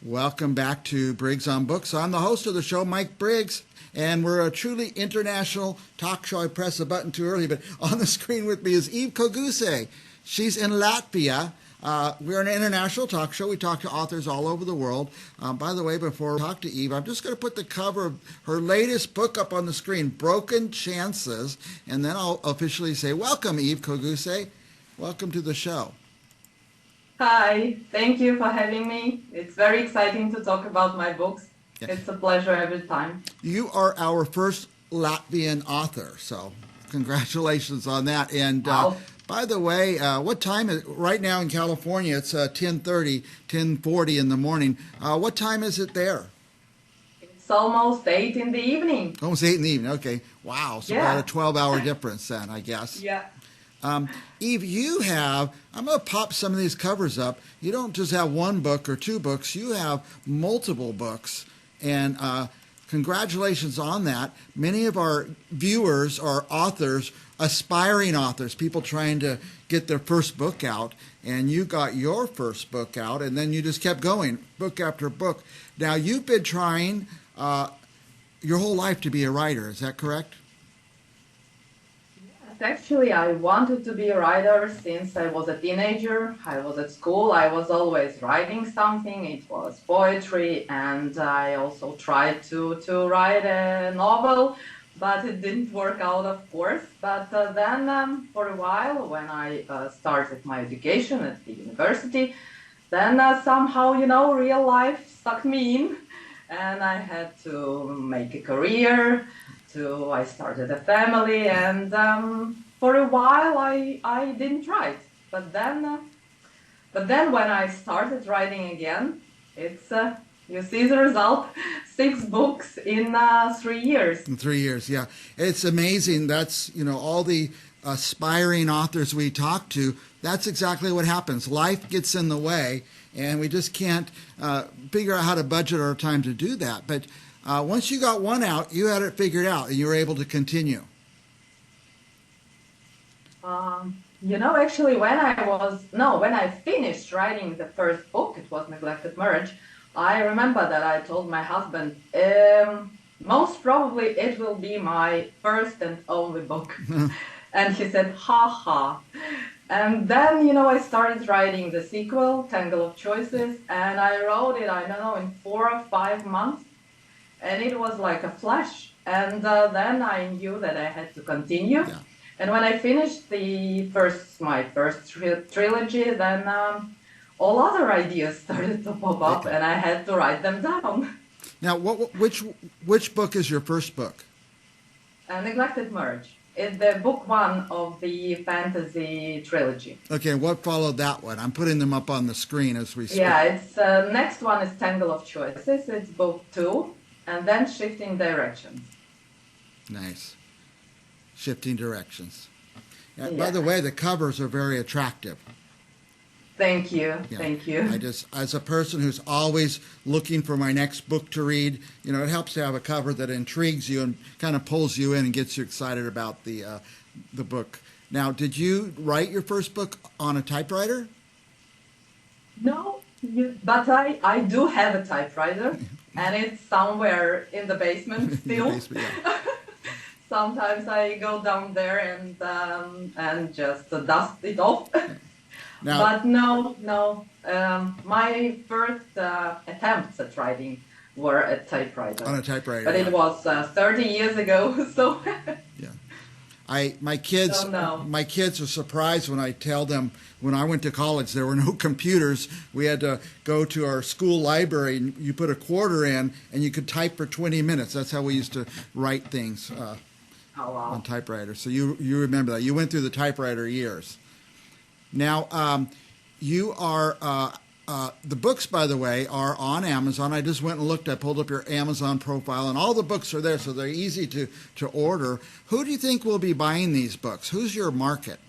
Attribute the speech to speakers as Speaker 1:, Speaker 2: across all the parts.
Speaker 1: Welcome back to Briggs on Books. I'm the host of the show, Mike Briggs, and we're a truly international talk show. I pressed the button too early, but on the screen with me is Eve Koguce. She's in Latvia. We're an international talk show. We talk to authors all over the world. By the way, before we talk to Eve, I'm just going to put the cover of her latest book up on the screen, Broken Chances, and then I'll officially say, welcome, Eve Koguce. Welcome to the show.
Speaker 2: Hi, thank you for having me. It's very exciting to talk about my books.
Speaker 1: Yeah.
Speaker 2: It's a pleasure every time.
Speaker 1: You are our first Latvian author, so congratulations on that. And
Speaker 2: Wow.
Speaker 1: by the way, what time is right now in California? It's 10:30, 10:40 in the morning. What time is it there?
Speaker 2: It's almost 8 in the evening.
Speaker 1: Almost 8 in the evening. Okay. Wow. So
Speaker 2: Yeah.
Speaker 1: about a 12-hour difference then, I guess.
Speaker 2: Yeah.
Speaker 1: Eve, I'm going to pop some of these covers up. You don't just have one book or two books. You have multiple books. And congratulations on that. Many of our viewers are authors, aspiring authors, people trying to get their first book out. And you got your first book out, and then you just kept going, book after book. Now, you've been trying your whole life to be a writer. Is that correct?
Speaker 2: Actually, I wanted to be a writer since I was a teenager. I was at school. I was always writing something. It was poetry, and I also tried to write a novel, but it didn't work out, of course. But then for a while, when I started my education at the university, then somehow, real life sucked me in, and I had to make a career. I started a family, and for a while I didn't write. But then when I started writing again, it's you see the result: 6 books in 3 years.
Speaker 1: In 3 years, yeah, it's amazing. That's all the aspiring authors we talk to. That's exactly what happens. Life gets in the way, and we just can't figure out how to budget our time to do that. But once you got one out, you had it figured out, and you were able to continue.
Speaker 2: Actually, when I finished writing the first book, it was Neglected Marriage, I remember that I told my husband, most probably it will be my first and only book. And he said, ha ha. And then, I started writing the sequel, Tangle of Choices, and I wrote it, in 4 or 5 months. And it was like a flash. And then I knew that I had to continue.
Speaker 1: Yeah.
Speaker 2: And when I finished my first trilogy, then all other ideas started to pop up, and I had to write them down.
Speaker 1: Now, which book is your first book?
Speaker 2: Neglected Marriage. It's the book 1 of the fantasy trilogy.
Speaker 1: Okay, what followed that one? I'm putting them up on the screen as we speak.
Speaker 2: Yeah, it's next one is Tangle of Choices. It's book 2. And then Shifting Directions.
Speaker 1: Nice. Shifting Directions. Yeah,
Speaker 2: Yeah.
Speaker 1: By the way, the covers are very attractive.
Speaker 2: Thank you.
Speaker 1: Yeah.
Speaker 2: Thank you.
Speaker 1: As a person who's always looking for my next book to read, it helps to have a cover that intrigues you and kind of pulls you in and gets you excited about the book. Now, did you write your first book on a typewriter?
Speaker 2: No, but I do have a typewriter, and it's somewhere in the basement still.
Speaker 1: In the basement, yeah.
Speaker 2: Sometimes I go down there and just dust it off.
Speaker 1: Now,
Speaker 2: But no. My first attempts at writing were at typewriter.
Speaker 1: on a typewriter.
Speaker 2: But
Speaker 1: yeah.
Speaker 2: it was 30 years ago, so.
Speaker 1: Yeah. My kids
Speaker 2: Oh, no.
Speaker 1: my kids are surprised when I tell them when I went to college there were no computers. We had to go to our school library and you put a quarter in and you could type for 20 minutes. That's how we used to write things
Speaker 2: Oh, wow.
Speaker 1: on typewriter. So you remember that. You went through the typewriter years. Now, you are the books, by the way, are on Amazon. I just went and looked. I pulled up your Amazon profile, and all the books are there, so they're easy to order. Who do you think will be buying these books? Who's your market?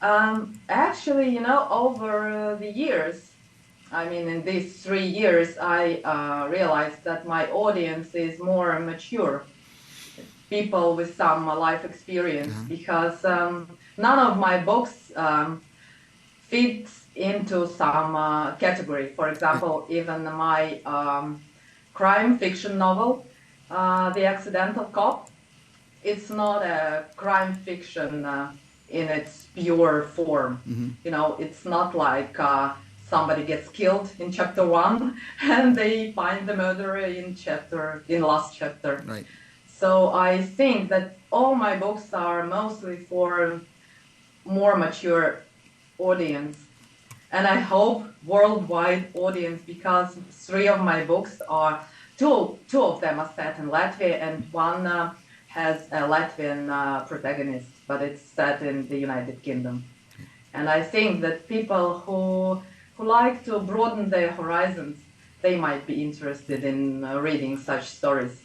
Speaker 2: Actually, over the years, in these 3 years, I realized that my audience is more mature, people with some life experience, because none of my books fits into some category. For example, even my crime fiction novel, The Accidental Cop, it's not a crime fiction in its pure form. You know, it's not like somebody gets killed in chapter 1 and they find the murderer in last chapter.
Speaker 1: Right.
Speaker 2: So I think that all my books are mostly for more mature audience, and I hope worldwide audience, because 3 of my books are two of them are set in Latvia, and one has a Latvian protagonist, but it's set in the United Kingdom. And I think that people who like to broaden their horizons, they might be interested in reading such stories,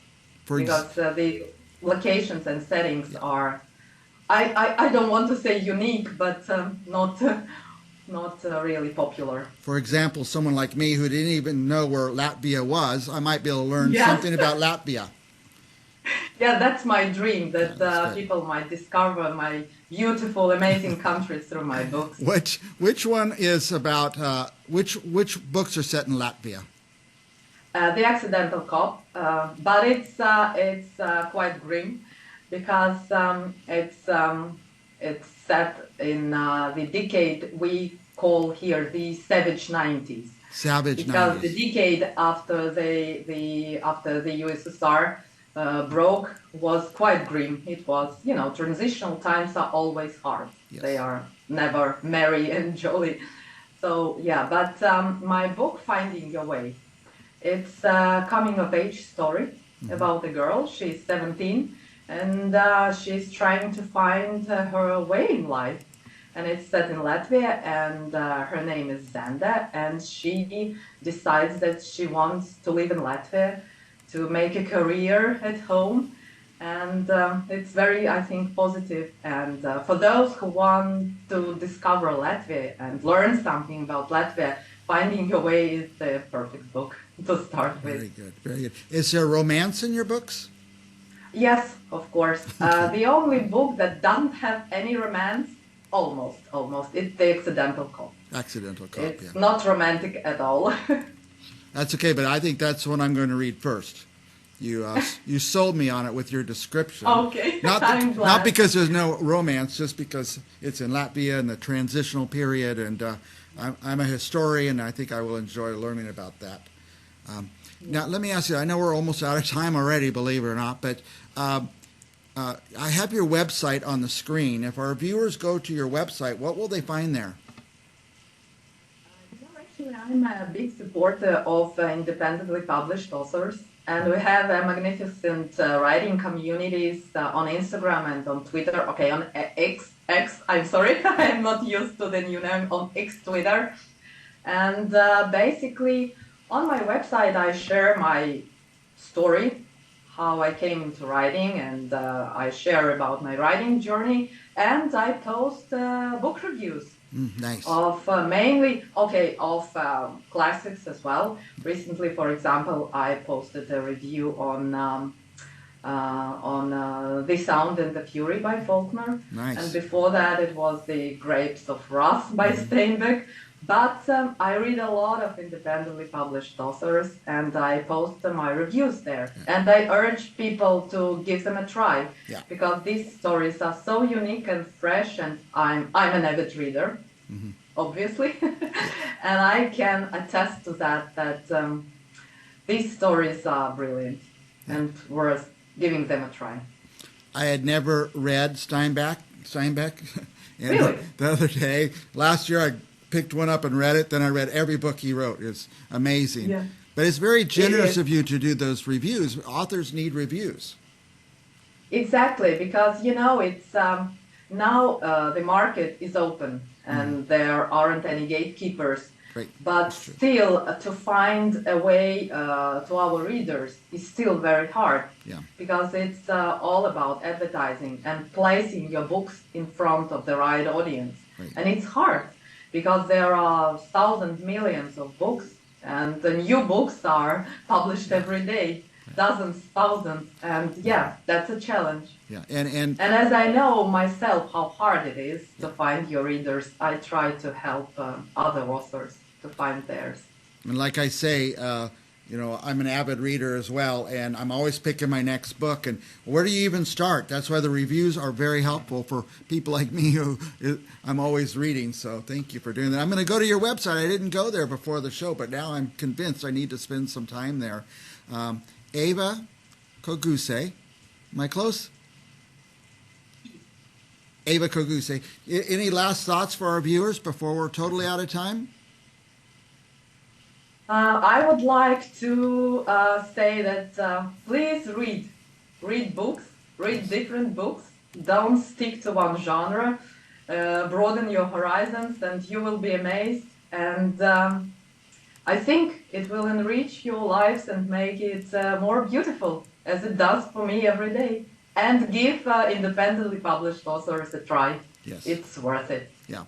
Speaker 2: because the locations and settings are, I don't want to say unique, but not really popular.
Speaker 1: For example, someone like me who didn't even know where Latvia was, I might be able to learn
Speaker 2: Yes.
Speaker 1: something about Latvia.
Speaker 2: Yeah, that's my dream, that
Speaker 1: That's good.
Speaker 2: people might discover my beautiful, amazing country through my books.
Speaker 1: Which one is about which books are set in Latvia?
Speaker 2: The Accidental Cop, but it's quite grim, because it's set in the decade we call here the savage 90s.
Speaker 1: Savage
Speaker 2: Because
Speaker 1: 90s.
Speaker 2: the decade after the USSR broke was quite grim. It was, you know, transitional times are always hard.
Speaker 1: Yes.
Speaker 2: They are never merry and jolly. So yeah, but my book, Finding Your Way, it's a coming of age story about a girl. She's 17, and she's trying to find her way in life. And it's set in Latvia, and her name is Zanda, and she decides that she wants to live in Latvia, to make a career at home. And it's very, I think, positive. And for those who want to discover Latvia and learn something about Latvia, Finding Your Way is the perfect book to start with.
Speaker 1: Very good, very good. Is there romance in your books?
Speaker 2: Yes, of course. The only book that doesn't have any romance, almost, it's The Accidental Cop.
Speaker 1: Accidental Cop,
Speaker 2: It's
Speaker 1: yeah.
Speaker 2: not romantic at all.
Speaker 1: That's okay, but I think that's what I'm going to read first. You sold me on it with your description.
Speaker 2: Okay, I'm glad.
Speaker 1: Not because there's no romance, just because it's in Latvia and the transitional period, and I'm a historian, and I think I will enjoy learning about that. Now, let me ask you, I know we're almost out of time already, believe it or not, but I have your website on the screen. If our viewers go to your website, what will they find there?
Speaker 2: Actually, I'm a big supporter of independently published authors, and we have a magnificent writing communities on Instagram and on Twitter. Okay, on X, I'm sorry, I'm not used to the new name, on X Twitter. And basically, on my website, I share my story, how I came into writing, and I share about my writing journey, and I post book reviews.
Speaker 1: Nice.
Speaker 2: Of mainly, of classics as well. Recently, for example, I posted a review on The Sound and the Fury by Faulkner.
Speaker 1: Nice.
Speaker 2: And before that, it was The Grapes of Wrath by Steinbeck. But I read a lot of independently published authors, and I post my reviews there.
Speaker 1: Yeah.
Speaker 2: And I urge people to give them a try,
Speaker 1: Yeah.
Speaker 2: because these stories are so unique and fresh, and I'm an avid reader, obviously, and I can attest to that these stories are brilliant and worth giving them a try.
Speaker 1: I had never read Steinbeck. And
Speaker 2: Really?
Speaker 1: the other day, last year, I picked one up and read it. Then I read every book he wrote. It's amazing.
Speaker 2: Yeah.
Speaker 1: But it's very generous
Speaker 2: is.
Speaker 1: of you to do those reviews. Authors need reviews.
Speaker 2: Exactly, because it's now the market is open and there aren't any gatekeepers.
Speaker 1: Right.
Speaker 2: But
Speaker 1: That's true.
Speaker 2: still, to find a way to our readers is still very hard.
Speaker 1: Yeah.
Speaker 2: Because it's all about advertising and placing your books in front of the right audience.
Speaker 1: Right.
Speaker 2: And it's hard because there are thousands, millions of books, and the new books are published every day. dozens, thousands, and yeah, that's a challenge.
Speaker 1: Yeah,
Speaker 2: And as I know myself how hard it is
Speaker 1: yeah.
Speaker 2: to find your readers, I try to help other authors to find theirs.
Speaker 1: And like I say, I'm an avid reader as well, and I'm always picking my next book. And where do you even start? That's why the reviews are very helpful for people like me who I'm always reading. So thank you for doing that. I'm going to go to your website. I didn't go there before the show, but now I'm convinced I need to spend some time there. Eva Koguce, am I close? Eva Koguce. Any last thoughts for our viewers before we're totally out of time?
Speaker 2: I would like to say that please read books, read different books. Don't stick to one genre. Broaden your horizons, and you will be amazed. And I think it will enrich your lives and make it more beautiful, as it does for me every day. And give independently published authors a try.
Speaker 1: Yes.
Speaker 2: It's worth it.
Speaker 1: Yeah.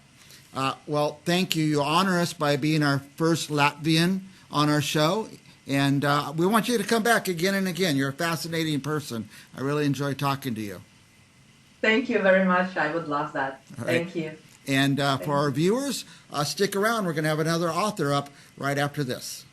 Speaker 1: Well, thank you. You honor us by being our first Latvian on our show. And we want you to come back again and again. You're a fascinating person. I really enjoy talking to you.
Speaker 2: Thank you very much. I would love that.
Speaker 1: All right.
Speaker 2: Thank you.
Speaker 1: And for our viewers, stick around. We're going to have another author up right after this.